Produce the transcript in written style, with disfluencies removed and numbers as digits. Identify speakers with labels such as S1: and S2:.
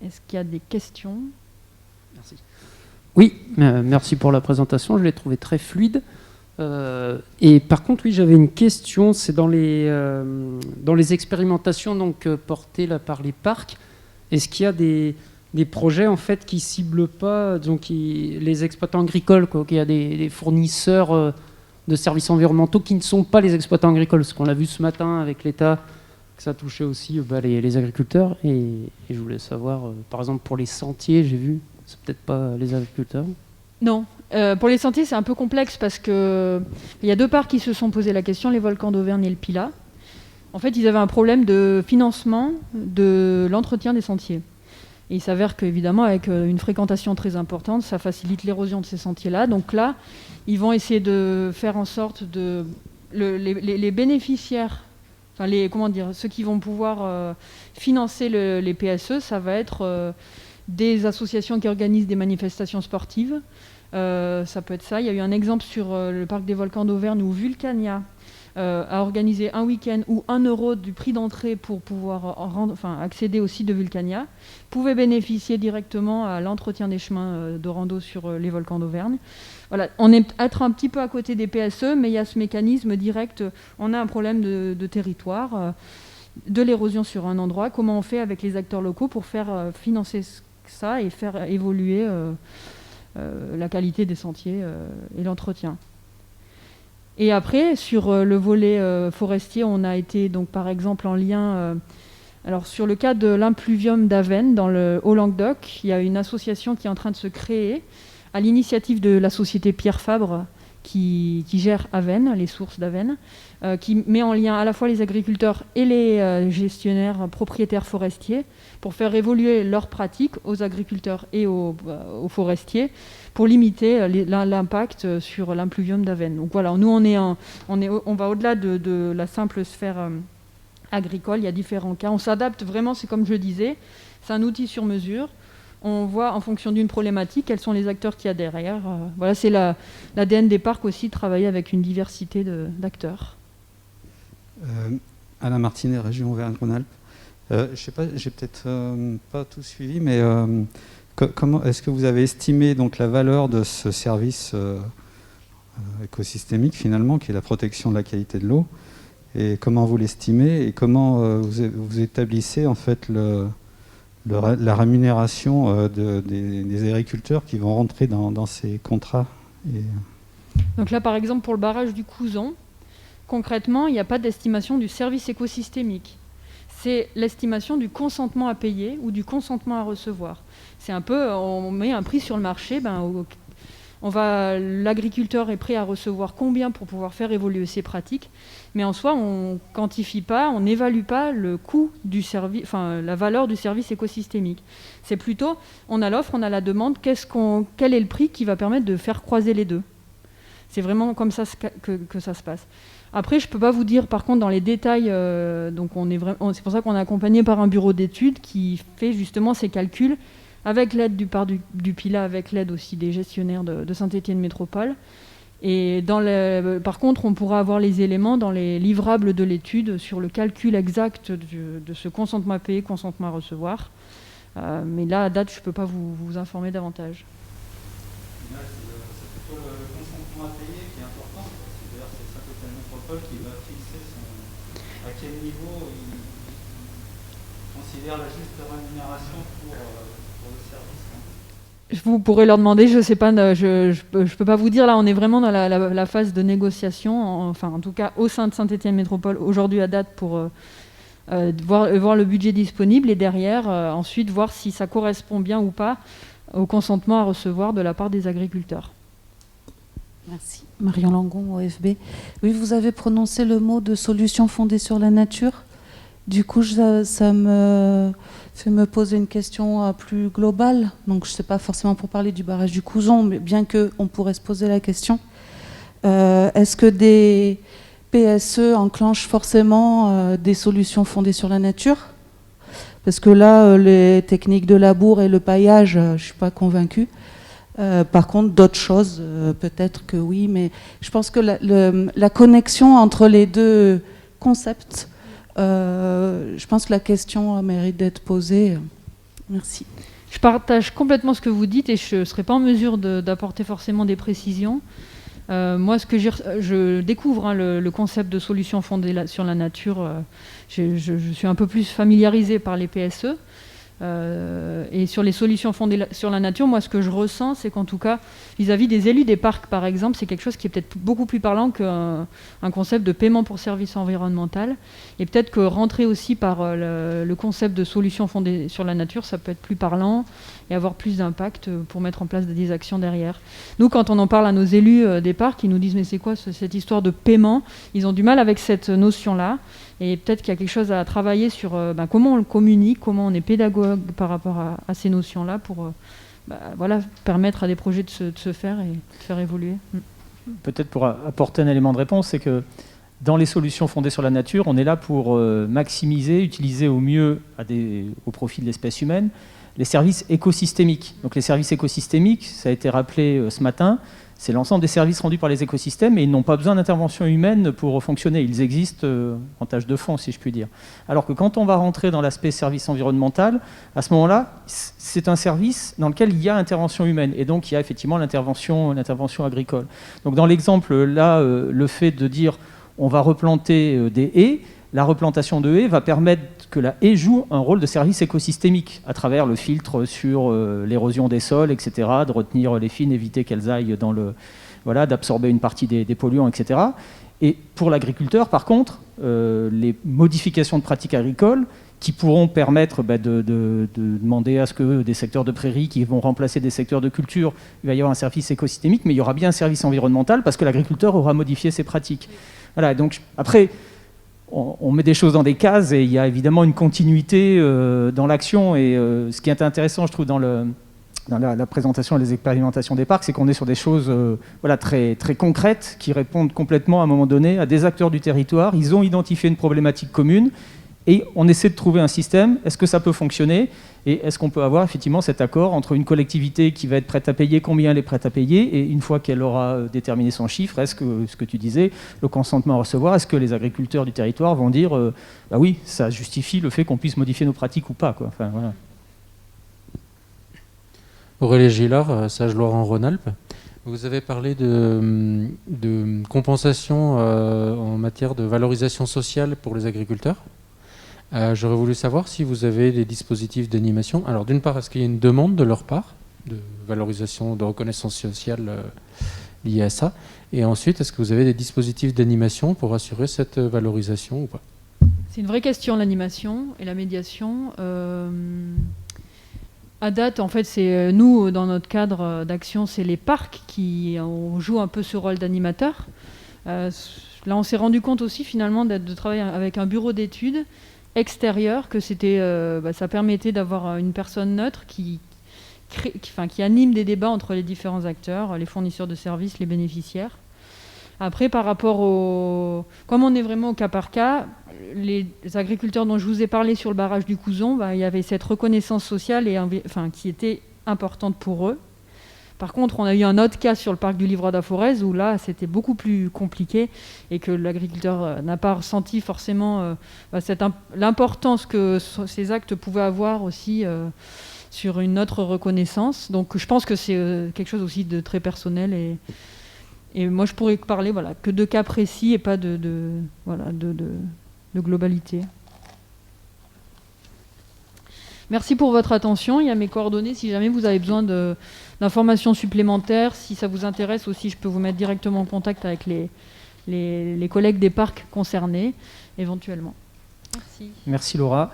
S1: Est-ce qu'il y a des questions?
S2: Merci. Oui, merci pour la présentation, je l'ai trouvé très fluide. Et par contre, oui, j'avais une question, c'est dans les expérimentations donc, portées là, par les parcs, est-ce qu'il y a des projets en fait, qui ne ciblent pas donc, les exploitants agricoles, quoi, qu'il y a des fournisseurs de services environnementaux qui ne sont pas les exploitants agricoles, parce qu'on l'a vu ce matin avec l'État, que ça touchait aussi les agriculteurs, et je voulais savoir, par exemple pour les sentiers, j'ai vu, c'est peut-être pas les agriculteurs.
S1: Non. Pour les sentiers, c'est un peu complexe parce qu'il y a deux parcs qui se sont posé la question, les volcans d'Auvergne et le Pilat. En fait, ils avaient un problème de financement de l'entretien des sentiers. Et il s'avère qu'évidemment, avec une fréquentation très importante, ça facilite l'érosion de ces sentiers-là. Donc là, ils vont essayer de faire en sorte de... les bénéficiaires, enfin ceux qui vont pouvoir financer les PSE, ça va être des associations qui organisent des manifestations sportives. Ça peut être ça. Il y a eu un exemple sur le parc des volcans d'Auvergne où Vulcania a organisé un week-end où 1 € du prix d'entrée pour pouvoir accéder au site de Vulcania pouvait bénéficier directement à l'entretien des chemins de rando sur les volcans d'Auvergne. Voilà, on est être un petit peu à côté des PSE, mais il y a ce mécanisme direct. On a un problème de territoire, de l'érosion sur un endroit. Comment on fait avec les acteurs locaux pour faire financer ça et faire évoluer la qualité des sentiers et l'entretien. Et après, sur le volet forestier, on a été donc par exemple en lien... alors sur le cas de l'impluvium d'Avesnes, dans le Haut-Languedoc, il y a une association qui est en train de se créer à l'initiative de la société Pierre Fabre qui gère Avesnes, les sources d'Avesnes, qui met en lien à la fois les agriculteurs et les gestionnaires propriétaires forestiers pour faire évoluer leurs pratiques aux agriculteurs et aux forestiers pour limiter l'impact sur l'impluvium d'Avesnes. Donc voilà, nous on va au-delà de la simple sphère agricole, il y a différents cas. On s'adapte vraiment, c'est comme je disais, c'est un outil sur mesure. On voit en fonction d'une problématique quels sont les acteurs qu'il y a derrière. Voilà, c'est l'ADN des parcs aussi, travailler avec une diversité d'acteurs.
S3: Alain Martinet, région Auvergne-Rhône-Alpes. Je ne sais pas, j'ai peut-être pas tout suivi, mais comment est-ce que vous avez estimé donc la valeur de ce service écosystémique finalement, qui est la protection de la qualité de l'eau, et comment vous l'estimez et comment vous établissez en fait la rémunération des agriculteurs qui vont rentrer dans ces contrats.
S1: Donc là, par exemple, pour le barrage du Couzon, concrètement, il n'y a pas d'estimation du service écosystémique. C'est l'estimation du consentement à payer ou du consentement à recevoir. C'est un peu, on met un prix sur le marché, l'agriculteur est prêt à recevoir combien pour pouvoir faire évoluer ses pratiques, mais en soi, on ne quantifie pas, on n'évalue pas le coût du service, la valeur du service écosystémique. C'est plutôt, on a l'offre, on a la demande, quel est le prix qui va permettre de faire croiser les deux. C'est vraiment comme ça que ça se passe. Après, je ne peux pas vous dire, par contre, dans les détails, c'est pour ça qu'on est accompagné par un bureau d'études qui fait justement ces calculs avec l'aide du parc du Pilat, avec l'aide aussi des gestionnaires de Saint-Étienne Métropole. Et par contre, on pourra avoir les éléments dans les livrables de l'étude sur le calcul exact de ce consentement à payer, consentement à recevoir. Mais là, à date, je ne peux pas vous informer davantage.
S3: Là, c'est plutôt le consentement à payer qui est important. D'ailleurs, c'est Saint-Étienne Métropole qui va fixer à quel niveau il considère la juste rémunération pour le service.
S1: Vous pourrez leur demander, je ne sais pas, je peux pas vous dire. Là, on est vraiment dans la phase de négociation, en tout cas au sein de Saint-Étienne Métropole, aujourd'hui à date, pour voir le budget disponible et derrière, ensuite, voir si ça correspond bien ou pas au consentement à recevoir de la part des agriculteurs.
S4: Merci. Marion Langon, OFB. Oui, vous avez prononcé le mot de solution fondée sur la nature. Du coup, ça me fait me poser une question plus globale. Donc, je ne sais pas forcément pour parler du barrage du Couzon, mais bien qu'on pourrait se poser la question. Est-ce que des PSE enclenchent forcément des solutions fondées sur la nature ? Parce que là, les techniques de labour et le paillage, je ne suis pas convaincue. Par contre, d'autres choses, peut-être que oui, mais je pense que la connexion entre les deux concepts, je pense que la question mérite d'être posée. Merci.
S1: Je partage complètement ce que vous dites et je ne serai pas en mesure d'apporter forcément des précisions. Moi, je découvre le concept de solution fondée sur la nature. Je suis un peu plus familiarisée par les PSE. Et sur les solutions fondées sur la nature, moi, ce que je ressens, c'est qu'en tout cas, vis-à-vis des élus des parcs, par exemple, c'est quelque chose qui est peut-être beaucoup plus parlant qu'un concept de paiement pour service environnemental. Et peut-être que rentrer aussi par le concept de solution fondée sur la nature, ça peut être plus parlant et avoir plus d'impact pour mettre en place des actions derrière. Nous, quand on en parle à nos élus des parcs, ils nous disent « mais c'est quoi cette histoire de paiement ?» Ils ont du mal avec cette notion-là. Et peut-être qu'il y a quelque chose à travailler sur comment on le communique, comment on est pédagogue par rapport à ces notions-là pour permettre à des projets de se faire et de faire évoluer.
S5: Peut-être pour apporter un élément de réponse, c'est que dans les solutions fondées sur la nature, on est là pour maximiser, utiliser au mieux au profit de l'espèce humaine, les services écosystémiques. Donc les services écosystémiques, ça a été rappelé ce matin, c'est l'ensemble des services rendus par les écosystèmes et ils n'ont pas besoin d'intervention humaine pour fonctionner. Ils existent en tâche de fond, si je puis dire. Alors que quand on va rentrer dans l'aspect service environnemental, à ce moment-là, c'est un service dans lequel il y a intervention humaine. Et donc, il y a effectivement l'intervention agricole. Donc, dans l'exemple, là, le fait de dire on va replanter des haies, la replantation de haies va permettre que la haie joue un rôle de service écosystémique à travers le filtre sur l'érosion des sols, etc., de retenir les fines, éviter qu'elles aillent d'absorber une partie des polluants, etc. Et pour l'agriculteur, par contre, les modifications de pratiques agricoles qui pourront permettre de demander à ce que des secteurs de prairies qui vont remplacer des secteurs de culture, il va y avoir un service écosystémique, mais il y aura bien un service environnemental parce que l'agriculteur aura modifié ses pratiques. Voilà, donc après, on met des choses dans des cases et il y a évidemment une continuité dans l'action. Et ce qui est intéressant, je trouve, dans la présentation et les expérimentations des parcs, c'est qu'on est sur des choses très, très concrètes qui répondent complètement à un moment donné à des acteurs du territoire. Ils ont identifié une problématique commune et on essaie de trouver un système. Est-ce que ça peut fonctionner ? Et est-ce qu'on peut avoir effectivement cet accord entre une collectivité qui va être prête à payer, combien elle est prête à payer, et une fois qu'elle aura déterminé son chiffre, est-ce que, ce que tu disais, le consentement à recevoir, est-ce que les agriculteurs du territoire vont dire oui, ça justifie le fait qu'on puisse modifier nos pratiques ou pas, quoi. Enfin, voilà.
S6: Aurélie Gillard, Sage-Loire en Rhône-Alpes. Vous avez parlé de compensation en matière de valorisation sociale pour les agriculteurs. J'aurais voulu savoir si vous avez des dispositifs d'animation. Alors d'une part, est-ce qu'il y a une demande de leur part de valorisation, de reconnaissance sociale liée à ça ? Et ensuite, est-ce que vous avez des dispositifs d'animation pour assurer cette valorisation ou pas ?
S1: C'est une vraie question, l'animation et la médiation. À date, en fait, c'est nous, dans notre cadre d'action, c'est les parcs qui jouent un peu ce rôle d'animateur. Là, on s'est rendu compte aussi, finalement, de travailler avec un bureau d'études extérieur, que ça permettait d'avoir une personne neutre qui anime des débats entre les différents acteurs, les fournisseurs de services, les bénéficiaires. Après, par rapport comme on est vraiment au cas par cas, les agriculteurs dont je vous ai parlé sur le barrage du Couzon, il y avait cette reconnaissance sociale qui était importante pour eux. Par contre, on a eu un autre cas sur le parc du Livre d'Aforez où là, c'était beaucoup plus compliqué et que l'agriculteur n'a pas ressenti forcément l'importance que ces actes pouvaient avoir aussi sur une autre reconnaissance. Donc, je pense que c'est quelque chose aussi de très personnel et moi, je pourrais parler que de cas précis et pas de globalité. Merci pour votre attention. Il y a mes coordonnées si jamais vous avez besoin d'informations supplémentaires. Si ça vous intéresse aussi, je peux vous mettre directement en contact avec les collègues des parcs concernés, éventuellement. Merci.
S5: Merci Laura.